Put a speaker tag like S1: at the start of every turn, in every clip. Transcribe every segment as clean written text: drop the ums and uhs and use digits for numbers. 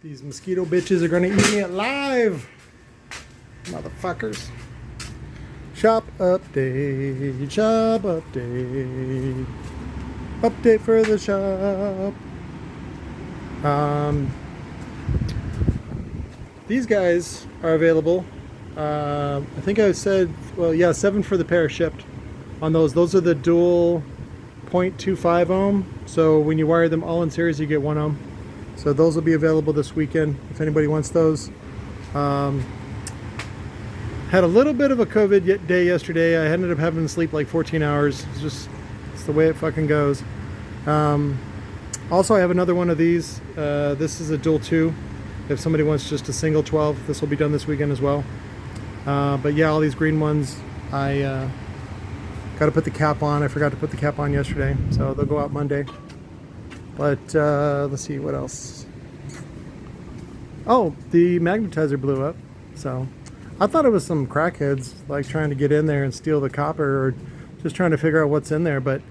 S1: These mosquito bitches are gonna eat me alive. Motherfuckers. Shop update. Shop update. Update for the shop. These guys are available. I think I said, well, yeah, 7 for the pair shipped on those. Those are the dual 0.25 ohm. So when you wire them all in series, you get 1 ohm. So those will be available this weekend if anybody wants those. Had a little bit of a COVID day yesterday. I ended up having to sleep like 14 hours. It's the way it fucking goes. Also, I have another one of these. This is a dual 2. If somebody wants just a single 12, this will be done this weekend as well. But yeah, all these green ones, I got to put the cap on. I forgot to put the cap on yesterday, so they'll go out Monday. But let's see, what else? Oh, the magnetizer blew up. So I thought it was some crackheads like trying to get in there and steal the copper, or just trying to figure out what's in there. But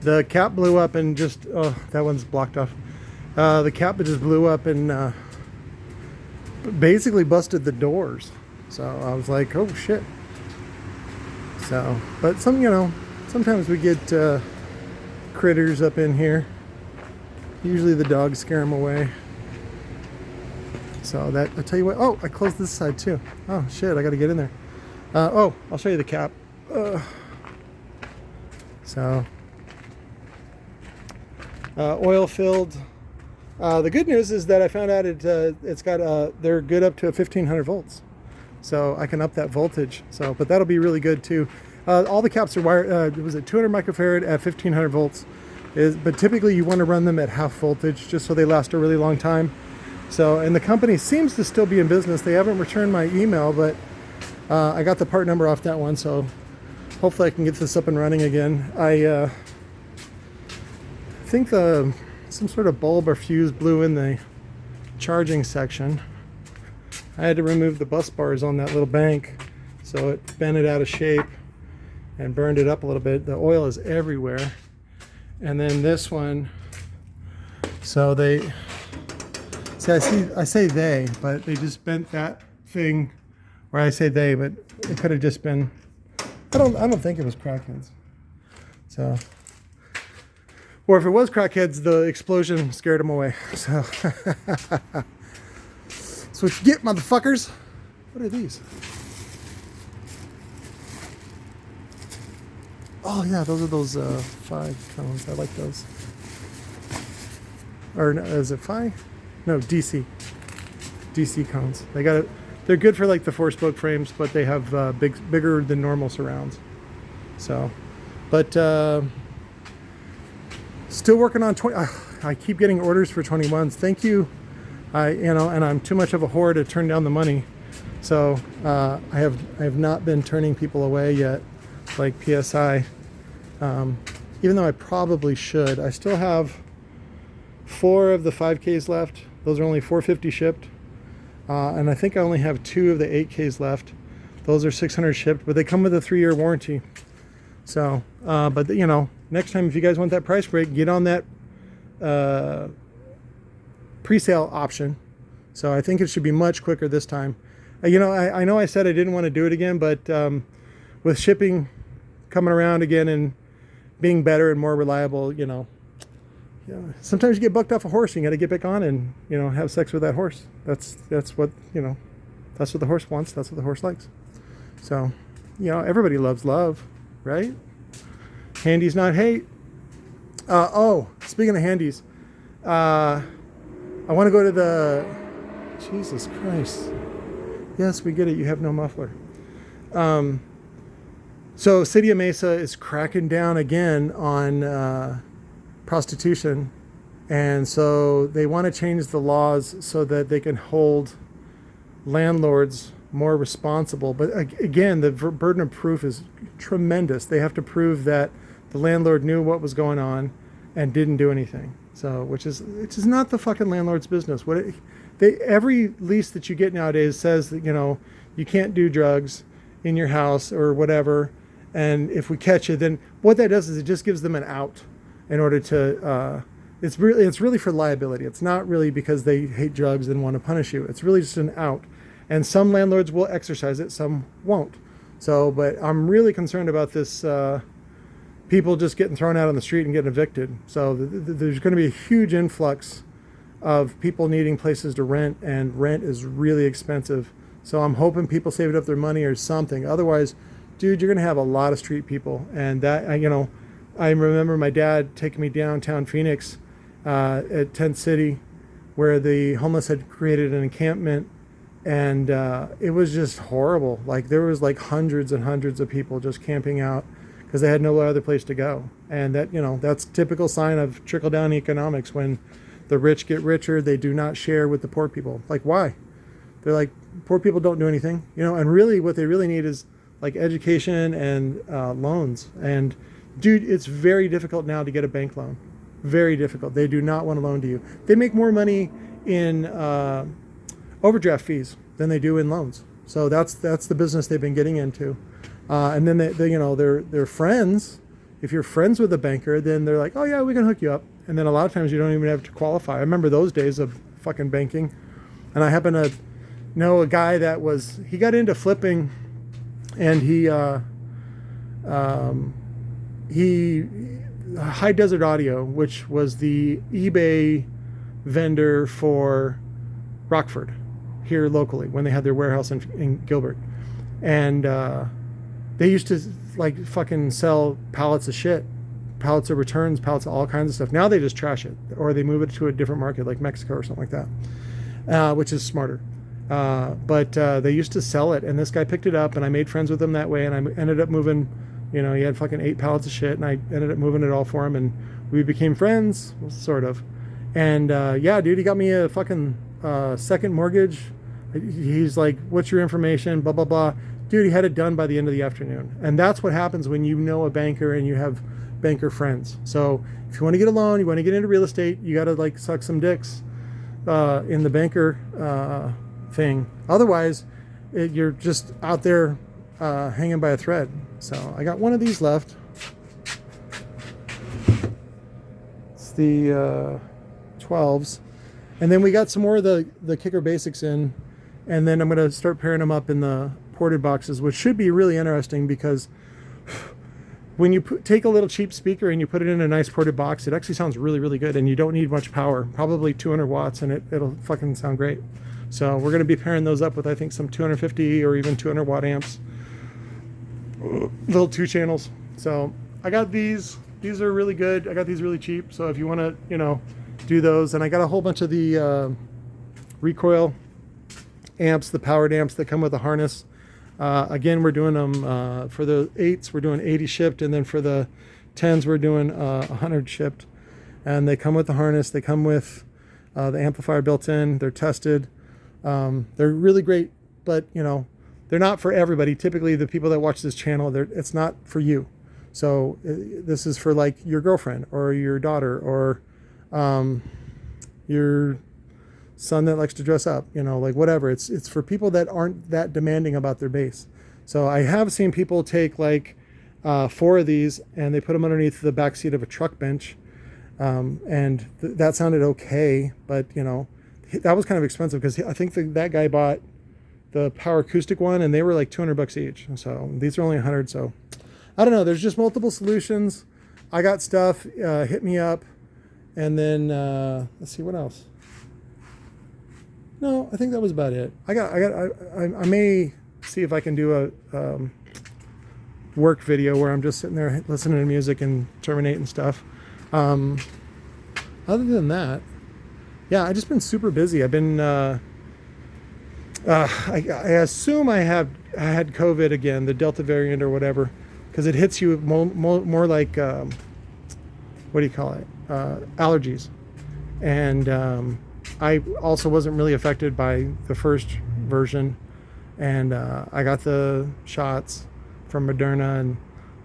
S1: the cap blew up and just, oh, that one's blocked off. The cap just blew up and basically busted the doors. So I was like, oh shit. So, but sometimes we get critters up in here. Usually the dogs scare them away. So that, I'll tell you what, oh, I closed this side too. Oh shit, I gotta get in there. Oh, I'll show you the cap. So, oil filled. The good news is that I found out it's got, they're good up to 1500 volts. So I can up that voltage. So, but that'll be really good too. All the caps are wired, was it 200 microfarad at 1500 volts? But typically you want to run them at half voltage just so they last a really long time. So, and the company seems to still be in business. They haven't returned my email, but I got the part number off that one. So hopefully I can get this up and running again. I think some sort of bulb or fuse blew in the charging section. I had to remove the bus bars on that little bank, so it bent it out of shape and burned it up a little bit. The oil is everywhere. And then this one, so they, see, I say they, but they just bent that thing, where I say they, but it could have just been, I don't think it was crackheads. So, or if it was crackheads, the explosion scared them away. So, so what you get, motherfuckers? What are these? Oh yeah, those are those 5 cones. I like those. Or no, is it 5? No, DC cones. They got it. They're good for like the 4-spoke frames, but they have bigger than normal surrounds. So, but still working on 20. I keep getting orders for 21s. Thank you. And I'm too much of a whore to turn down the money. So I have not been turning people away yet, like PSI. Even though I probably should. I still have 4 of the 5Ks left. Those are only 450 shipped. And I think I only have 2 of the 8Ks left. Those are 600 shipped, but they come with a 3-year warranty. So, but next time if you guys want that price break, get on that pre-sale option. So I think it should be much quicker this time. I know I said I didn't want to do it again, but with shipping coming around again and being better and more reliable, sometimes you get bucked off a horse and you got to get back on and have sex with that horse. That's what that's what the horse wants. That's what the horse likes. So everybody loves love, right? Handy's not hate. Oh, speaking of handies, I want to go to the, Jesus Christ. Yes, we get it. You have no muffler. So City of Mesa is cracking down again on prostitution. And so they want to change the laws so that they can hold landlords more responsible. But again, the burden of proof is tremendous. They have to prove that the landlord knew what was going on and didn't do anything. So, which is not the fucking landlord's business. Every lease that you get nowadays says that you can't do drugs in your house or whatever, and if we catch you, then what that does is it just gives them an out in order to it's really for liability. It's not really because they hate drugs and want to punish you. It's really just an out. And some landlords will exercise it, some won't. So, but I'm really concerned about this people just getting thrown out on the street and getting evicted. So there's going to be a huge influx of people needing places to rent, and rent is really expensive. So I'm hoping people saved up their money or something. Otherwise, dude, you're going to have a lot of street people. And that, you know, I remember my dad taking me downtown Phoenix at Tent City, where the homeless had created an encampment, and it was just horrible. Like there was like hundreds and hundreds of people just camping out because they had no other place to go. And that, you know, that's typical sign of trickle down economics. When the rich get richer, they do not share with the poor people. Like, why? They're like, poor people don't do anything, you know. And really what they really need is like education and loans. And dude, it's very difficult now to get a bank loan. Very difficult. They do not want to loan to you. They make more money in overdraft fees than they do in loans. So that's the business they've been getting into. And then they you know, they're friends. If you're friends with a banker, then they're like, oh yeah, we can hook you up. And then a lot of times you don't even have to qualify. I remember those days of fucking banking. And I happen to know a guy that he got into flipping, and he High Desert Audio, which was the eBay vendor for Rockford here locally when they had their warehouse in Gilbert. And they used to like fucking sell pallets of shit, pallets of returns, pallets of all kinds of stuff. Now they just trash it, or they move it to a different market like Mexico or something like that, which is smarter. But they used to sell it, and this guy picked it up, and I made friends with him that way, and I ended up moving, you know, he had fucking 8 pallets of shit, and I ended up moving it all for him, and we became friends, sort of. And yeah, dude, he got me a fucking second mortgage. He's like, what's your information, blah, blah, blah. Dude, he had it done by the end of the afternoon. And that's what happens when you know a banker and you have banker friends. So if you want to get a loan, you want to get into real estate, you got to like suck some dicks in the banker thing. Otherwise, you're just out there hanging by a thread. So I got one of these left. It's the 12s. And then we got some more of the Kicker Basics in. And then I'm going to start pairing them up in the ported boxes, which should be really interesting, because when you take a little cheap speaker and you put it in a nice ported box, it actually sounds really, really good, and you don't need much power, probably 200 watts, and it'll fucking sound great. So we're going to be pairing those up with, I think, some 250 or even 200 watt amps, little 2 channels. So I got these are really good. I got these really cheap, so if you want to, you know, do those. And I got a whole bunch of the recoil amps, the powered amps that come with a harness. Again, we're doing them for the 8s, we're doing 80 shipped, and then for the 10s, we're doing 100 shipped. And they come with the harness, they come with the amplifier built in, they're tested. They're really great, but you know, they're not for everybody. Typically, the people that watch this channel, it's not for you. So this is for like your girlfriend or your daughter or your son that likes to dress up, you know, like whatever. It's for people that aren't that demanding about their bass. So I have seen people take like 4 of these and they put them underneath the back seat of a truck bench, and that sounded okay, but you know, that was kind of expensive because I think that guy bought the Power Acoustic one and they were like $200 each. So these are only 100. So I don't know. There's just multiple solutions. I got stuff. Hit me up, and then let's see what else. No, I think that was about it. I may see if I can do a work video where I'm just sitting there listening to music and terminating stuff. Other than that, yeah, I've just been super busy. I've been, I assume I had COVID again, the Delta variant or whatever, because it hits you more like, what do you call it? Allergies. And I also wasn't really affected by the first version. And I got the shots from Moderna and,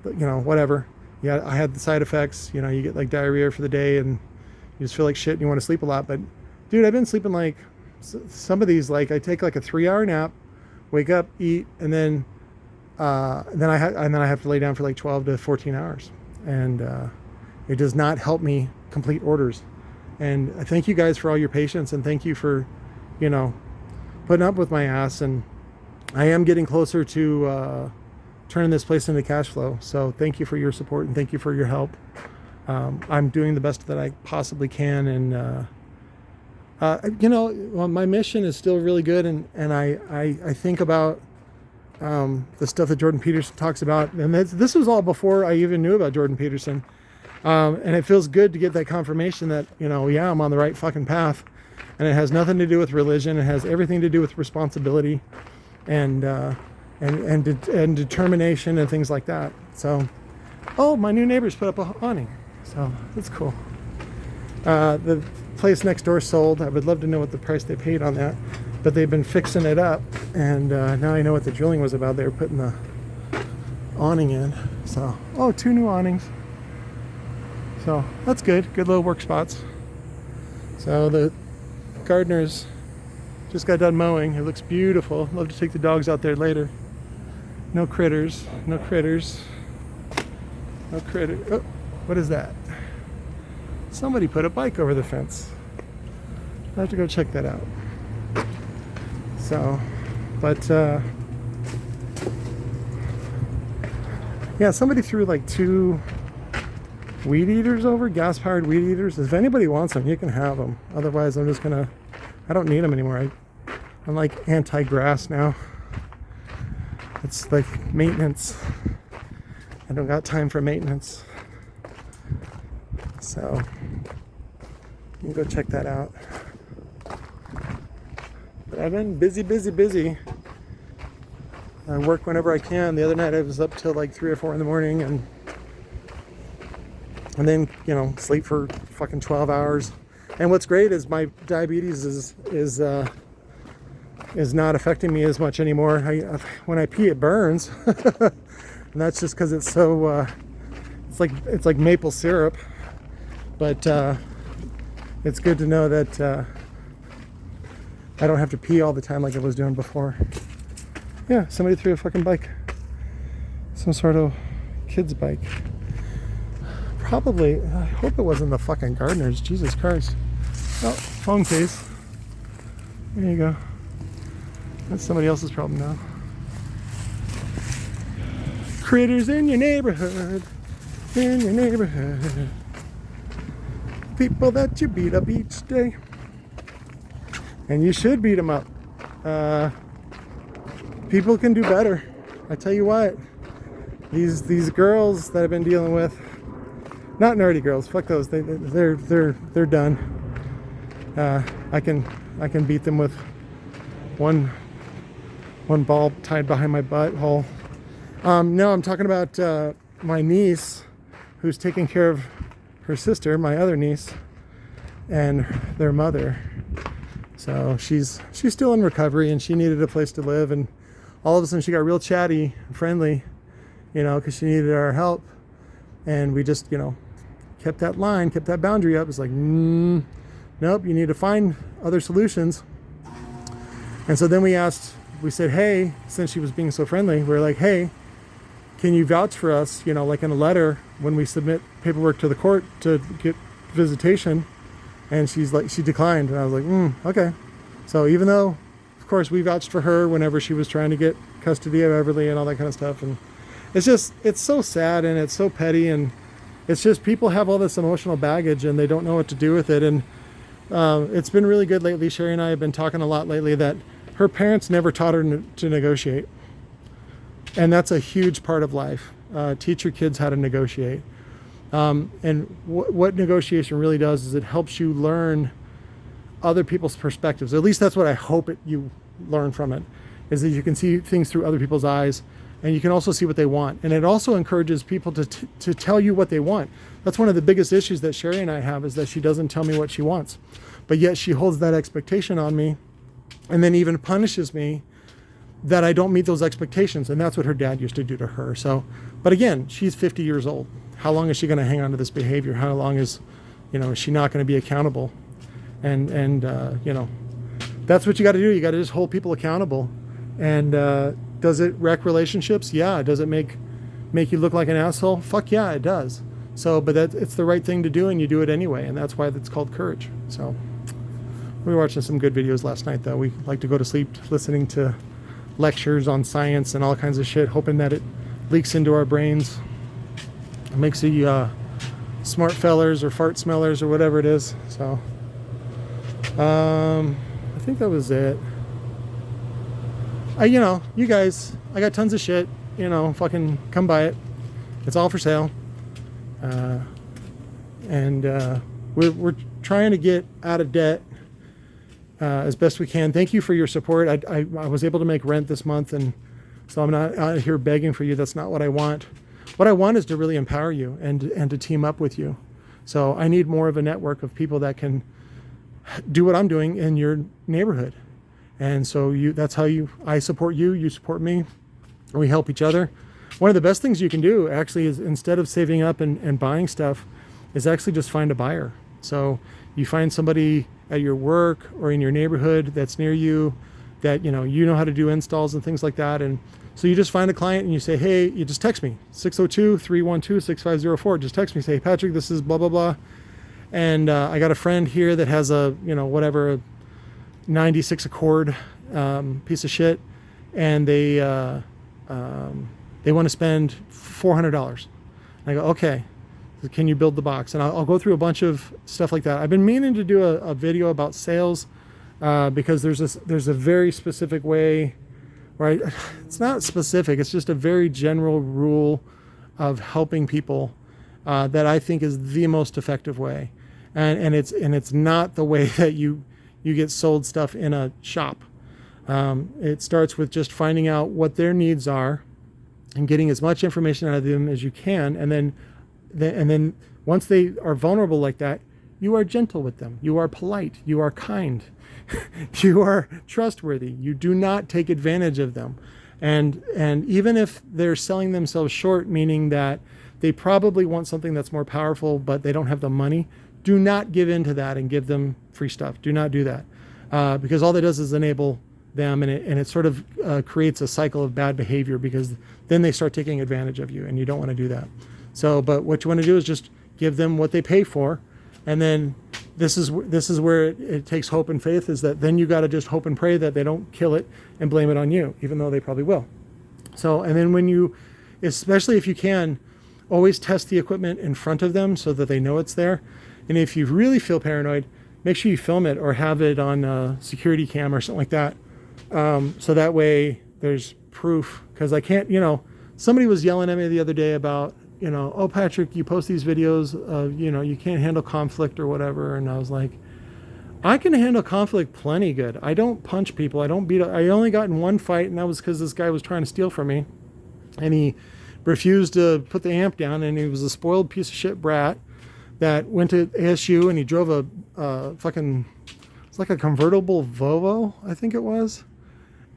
S1: you know, whatever. Yeah, I had the side effects. You know, you get like diarrhea for the day and you just feel like shit and you want to sleep a lot. But dude, I've been sleeping like some of these, like I take like a 3-hour nap, wake up, eat, and then I have to lay down for like 12 to 14 hours. And it does not help me complete orders. And I thank you guys for all your patience, and thank you for, you know, putting up with my ass. And I am getting closer to turning this place into cash flow. So thank you for your support, and thank you for your help. I'm doing the best that I possibly can, and you know, well, my mission is still really good, and I think about the stuff that Jordan Peterson talks about, and this was all before I even knew about Jordan Peterson, and it feels good to get that confirmation that, you know, yeah, I'm on the right fucking path, and it has nothing to do with religion. It has everything to do with responsibility, and determination and things like that. So, oh, my new neighbors put up an awning, so that's cool. The place next door sold. I would love to know what the price they paid on that, but they've been fixing it up, and now I know what the drilling was about. They were putting the awning in. So, oh, 2 new awnings. So that's good. Good little work spots. So the gardeners just got done mowing. It looks beautiful. Love to take the dogs out there later. No critters. No critters. No critter. Oh, what is that? Somebody put a bike over the fence. I have to go check that out. So, but yeah, somebody threw like 2 weed eaters over, gas-powered weed eaters. If anybody wants them, you can have them. Otherwise, I'm just gonna, I don't need them anymore. I'm like anti-grass now. It's like maintenance. I don't got time for maintenance. So you can go check that out. But I've been busy. I work whenever I can. The other night I was up till like 3 or 4 in the morning, and then, you know, sleep for fucking 12 hours. And what's great is my diabetes is not affecting me as much anymore. When I pee, it burns, and that's just because it's so it's like maple syrup. But it's good to know that I don't have to pee all the time like I was doing before. Yeah, somebody threw a fucking bike, some sort of kid's bike. Probably, I hope it wasn't the fucking gardeners. Jesus Christ. Oh, phone case. There you go. That's somebody else's problem now. Critters in your neighborhood. In your neighborhood. People that you beat up each day. And you should beat them up. People can do better. I tell you what. These girls that I've been dealing with, not nerdy girls, fuck those. They're done. I can beat them with one ball tied behind my butthole. No, I'm talking about my niece, who's taking care of her sister, my other niece, and their mother. So she's still in recovery, and she needed a place to live, and all of a sudden she got real chatty and friendly, you know, because she needed our help. And we just, you know, kept that boundary up. It's like, nope, you need to find other solutions. And so then we said, hey, since she was being so friendly, we're like, hey, can you vouch for us, you know, like in a letter when we submit paperwork to the court to get visitation? And she's like, she declined. And I was like, okay. So even though, of course, we vouched for her whenever she was trying to get custody of Everly and all that kind of stuff. And it's so sad, and it's so petty, and it's just people have all this emotional baggage and they don't know what to do with it. And it's been really good lately. Sherry and I have been talking a lot lately that her parents never taught her to negotiate. And that's a huge part of life. Teach your kids how to negotiate. And what negotiation really does is it helps you learn other people's perspectives. At least that's what I hope you learn from it, is that you can see things through other people's eyes, and you can also see what they want. And it also encourages people to tell you what they want. That's one of the biggest issues that Sherry and I have, is that she doesn't tell me what she wants. But yet she holds that expectation on me, and then even punishes me that I don't meet those expectations. And that's what her dad used to do to her. So, but again, she's 50 years old. How long is she going to hang on to this behavior? How long is she not going to be accountable? And you know, that's what you got to do. You got to just hold people accountable. And does it wreck relationships? Yeah. Does it make you look like an asshole? Fuck yeah, it does. So, but it's the right thing to do, and you do it anyway, and that's why it's called courage. So we were watching some good videos last night, though. We like to go to sleep listening to lectures on science and all kinds of shit, hoping that it leaks into our brains. It makes you smart fellers or fart smellers or whatever it is. So I think that was it. You guys, I got tons of shit. Fucking come buy it. It's all for sale. We're trying to get out of debt as best we can. Thank you for your support. I was able to make rent this month, and so I'm not out here begging for you. That's not what I want. What I want is to really empower you and to team up with you. So I need more of a network of people that can do what I'm doing in your neighborhood. And so that's how I support you, you support me, and we help each other. One of the best things you can do actually is, instead of saving up and buying stuff, is actually just find a buyer. So you find somebody at your work or in your neighborhood that's near you that you know how to do installs and things like that. And so you just find a client and you say, hey, you just text me 602-312-6504. Just text me, say, hey, Patrick, this is blah blah blah, and I got a friend here that has a 96 Accord piece of shit, and they want to spend $400. And I go, okay, can you build the box? And I'll go through a bunch of stuff like that. I've been meaning to do a video about sales because there's a very specific way, right? It's not specific. It's just a very general rule of helping people that I think is the most effective way. And it's not the way that you get sold stuff in a shop. It starts with just finding out what their needs are and getting as much information out of them as you can. And then once they are vulnerable like that, you are gentle with them. You are polite. You are kind. You are trustworthy. You do not take advantage of them. And even if they're selling themselves short, meaning that they probably want something that's more powerful, but they don't have the money, do not give in to that and give them free stuff. Do not do that. Because all that does is enable them, and it sort of creates a cycle of bad behavior, because then they start taking advantage of you, and you don't want to do that. So, but what you want to do is just give them what they pay for, and then this is where it takes hope and faith, is that then you got to just hope and pray that they don't kill it and blame it on you, even though they probably will. So, and then when you, especially if you can, always test the equipment in front of them so that they know it's there. And if you really feel paranoid, make sure you film it or have it on a security cam or something like that. So that way there's proof, because I can't, somebody was yelling at me the other day about, oh, Patrick, you post these videos of, you can't handle conflict or whatever. And I was like, I can handle conflict plenty good. I don't punch people. I don't beat up. I only got in one fight, and that was because this guy was trying to steal from me, and he refused to put the amp down, and he was a spoiled piece of shit brat that went to ASU, and he drove a it's like a convertible Volvo, I think it was.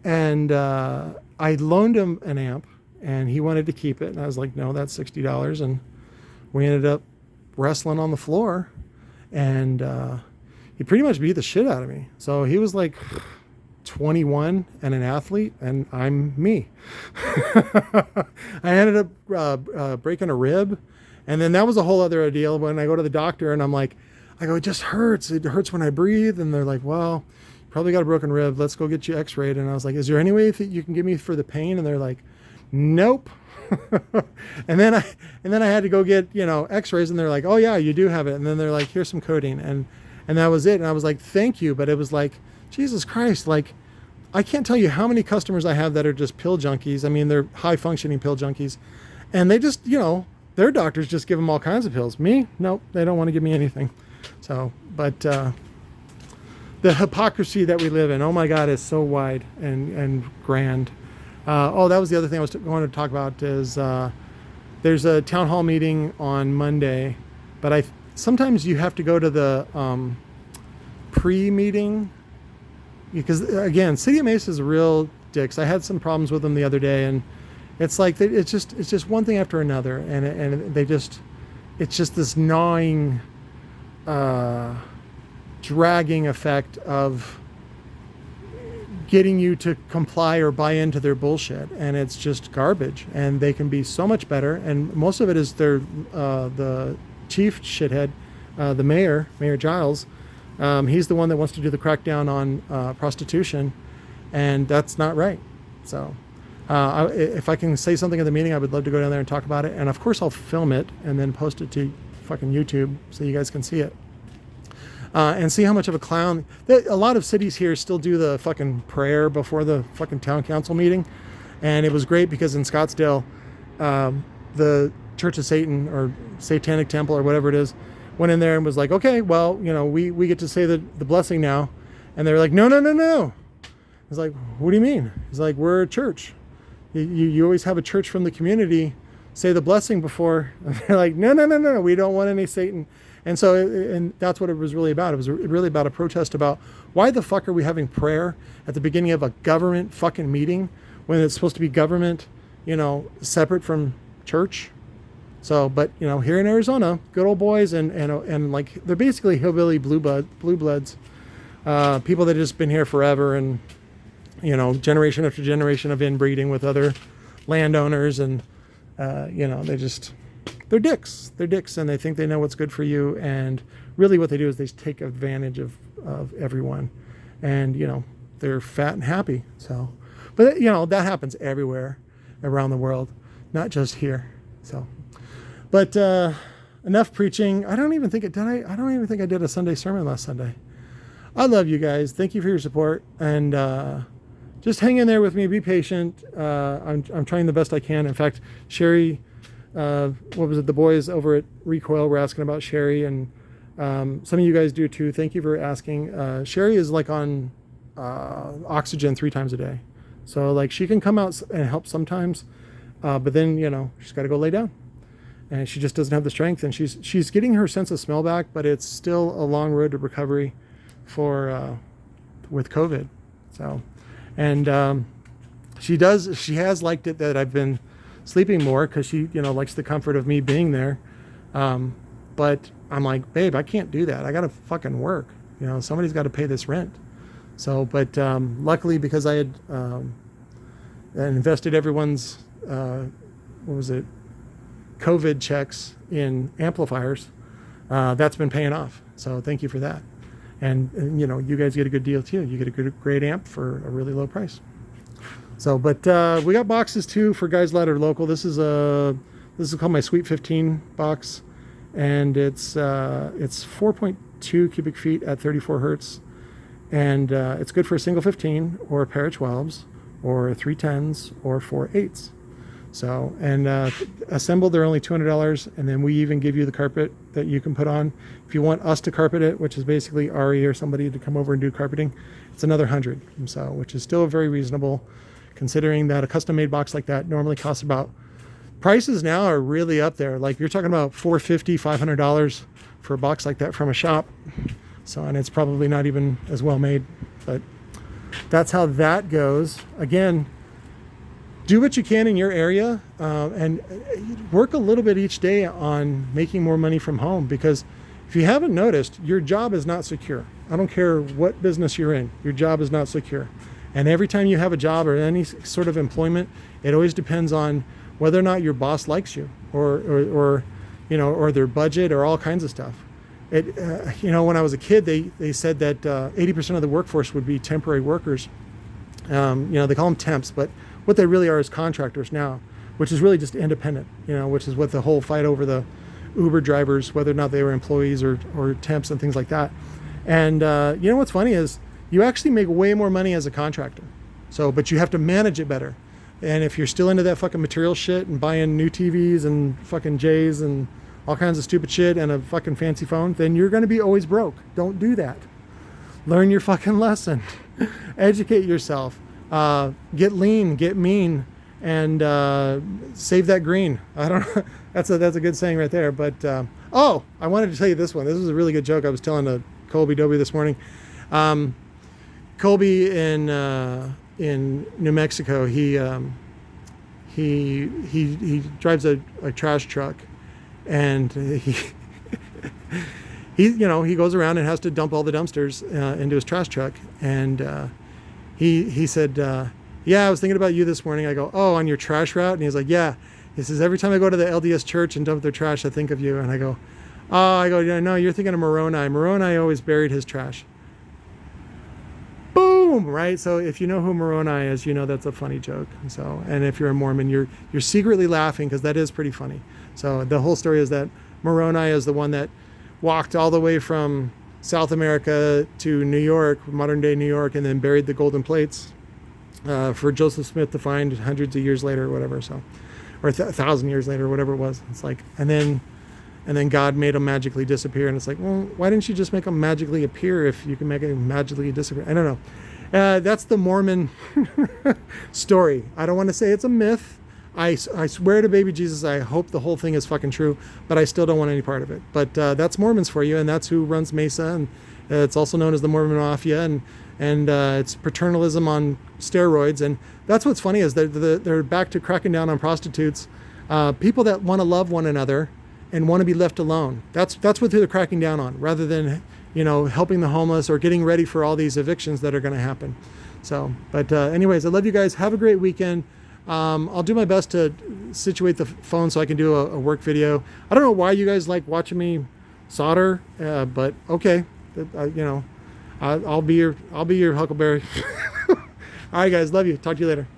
S1: And I loaned him an amp, and he wanted to keep it. And I was like, no, that's $60. And we ended up wrestling on the floor, and he pretty much beat the shit out of me. So he was like 21 and an athlete, and I'm me. I ended up breaking a rib. And then that was a whole other ordeal when I go to the doctor, and I go, it just hurts. It hurts when I breathe. And they're like, well, you probably got a broken rib. Let's go get you x-rayed. And I was like, is there any way that you can give me for the pain? And they're like, nope. and then I had to go get, x-rays, and they're like, oh yeah, you do have it. And then they're like, here's some codeine. And that was it. And I was like, thank you. But it was like, Jesus Christ, like, I can't tell you how many customers I have that are just pill junkies. I mean, they're high functioning pill junkies, and they just, their doctors just give them all kinds of pills. Me, nope, they don't want to give me anything. So, but the hypocrisy that we live in, oh my God, is so wide and grand. That was the other thing I was going to talk about is there's a town hall meeting on Monday, but sometimes you have to go to the pre-meeting, because again, City of Mesa is real dicks. I had some problems with them the other day, and it's like it's just one thing after another, and it's just this gnawing, dragging effect of getting you to comply or buy into their bullshit, and it's just garbage. And they can be so much better. And most of it is their the chief shithead, the mayor Giles. He's the one that wants to do the crackdown on prostitution, and that's not right. So if I can say something at the meeting, I would love to go down there and talk about it. And of course I'll film it and then post it to fucking YouTube so you guys can see it. And see how much of a clown. A lot of cities here still do the fucking prayer before the fucking town council meeting. And it was great because in Scottsdale, the Church of Satan or Satanic Temple or whatever it is, went in there and was like, okay, well, we get to say the blessing now. And they're like, no. It's like, what do you mean? He's like, we're a church. You always have a church from the community say the blessing before. And they're like, no, we don't want any Satan. And so, and that's what it was really about. It was really about a protest about why the fuck are we having prayer at the beginning of a government fucking meeting when it's supposed to be government, separate from church. So, but here in Arizona, good old boys and like they're basically hillbilly blue bloods, people that have just been here forever and generation after generation of inbreeding with other landowners and they're dicks. They're dicks, and they think they know what's good for you. And really, what they do is they take advantage of everyone, and they're fat and happy. So, but that happens everywhere around the world, not just here. So, but enough preaching. I don't even think I did a Sunday sermon last Sunday. I love you guys. Thank you for your support, and just hang in there with me. Be patient. I'm trying the best I can. In fact, Sherry. What was it? The boys over at Recoil were asking about Sherry, and some of you guys do too. Thank you for asking. Sherry is like on oxygen 3 times a day, so like she can come out and help sometimes, but then she's got to go lay down, and she just doesn't have the strength. And she's getting her sense of smell back, but it's still a long road to recovery for with COVID. So, and she has liked it that I've been sleeping more because she likes the comfort of me being there, but I'm like, babe, I can't do that. I gotta fucking work. Somebody's got to pay this rent. So, but luckily, because I had invested everyone's COVID checks in amplifiers, that's been paying off. So thank you for that. And you guys get a good deal too. You get a great amp for a really low price. So, but we got boxes too for guys that are local. This is called my Sweet 15 box, and it's 4.2 cubic feet at 34 hertz, and it's good for a single 15 or a pair of 12s or 3 10s or 4 8s. So, and assembled, they're only $200, and then we even give you the carpet that you can put on. If you want us to carpet it, which is basically Ari or somebody to come over and do carpeting, it's another $100. So, which is still very reasonable, considering that a custom-made box like that normally costs about, prices now are really up there. Like you're talking about $450, $500 for a box like that from a shop. So, and it's probably not even as well made, but that's how that goes. Again, do what you can in your area, and work a little bit each day on making more money from home, because if you haven't noticed, your job is not secure. I don't care what business you're in, your job is not secure. And every time you have a job or any sort of employment, it always depends on whether or not your boss likes you, or their budget, or all kinds of stuff. When I was a kid, they said that 80% of the workforce would be temporary workers. They call them temps, but what they really are is contractors now, which is really just independent. Which is what the whole fight over the Uber drivers, whether or not they were employees or temps and things like that. And what's funny is, you actually make way more money as a contractor. So, but you have to manage it better. And if you're still into that fucking material shit and buying new TVs and fucking J's and all kinds of stupid shit and a fucking fancy phone, then you're going to be always broke. Don't do that. Learn your fucking lesson. Educate yourself. Get lean, get mean, and save that green. I don't know. That's a good saying right there. But, I wanted to tell you this one. This was a really good joke I was telling to Colby Dobie this morning. Colby in New Mexico, he drives a trash truck, and he goes around and has to dump all the dumpsters into his trash truck, and he said, yeah, I was thinking about you this morning. I go, oh, on your trash route? And he's like, yeah. He says, every time I go to the LDS church and dump their trash, I think of you. And I go, oh, yeah, no, you're thinking of Moroni. Moroni always buried his trash. Boom, right? So if you know who Moroni is, you know that's a funny joke. So, and if you're a Mormon, you're secretly laughing because that is pretty funny. So the whole story is that Moroni is the one that walked all the way from South America to New York, modern day New York, and then buried the golden plates for Joseph Smith to find hundreds of years later or whatever. So, or 1,000 years later, or whatever it was. It's like, and then God made them magically disappear. And it's like, well, why didn't you just make them magically appear if you can make them magically disappear? I don't know. That's the Mormon story. I don't want to say it's a myth. I swear to baby Jesus, I hope the whole thing is fucking true, but I still don't want any part of it. But that's Mormons for you, and that's who runs Mesa, and it's also known as the Mormon Mafia, and it's paternalism on steroids. And that's what's funny is they're back to cracking down on prostitutes, people that want to love one another and want to be left alone. That's what they're cracking down on, rather than, you know, helping the homeless or getting ready for all these evictions that are going to happen. So, but anyways, I love you guys. Have a great weekend. I'll do my best to situate the phone so I can do a work video. I don't know why you guys like watching me solder, but okay, you know, I'll be your Huckleberry. All right, guys, love you. Talk to you later.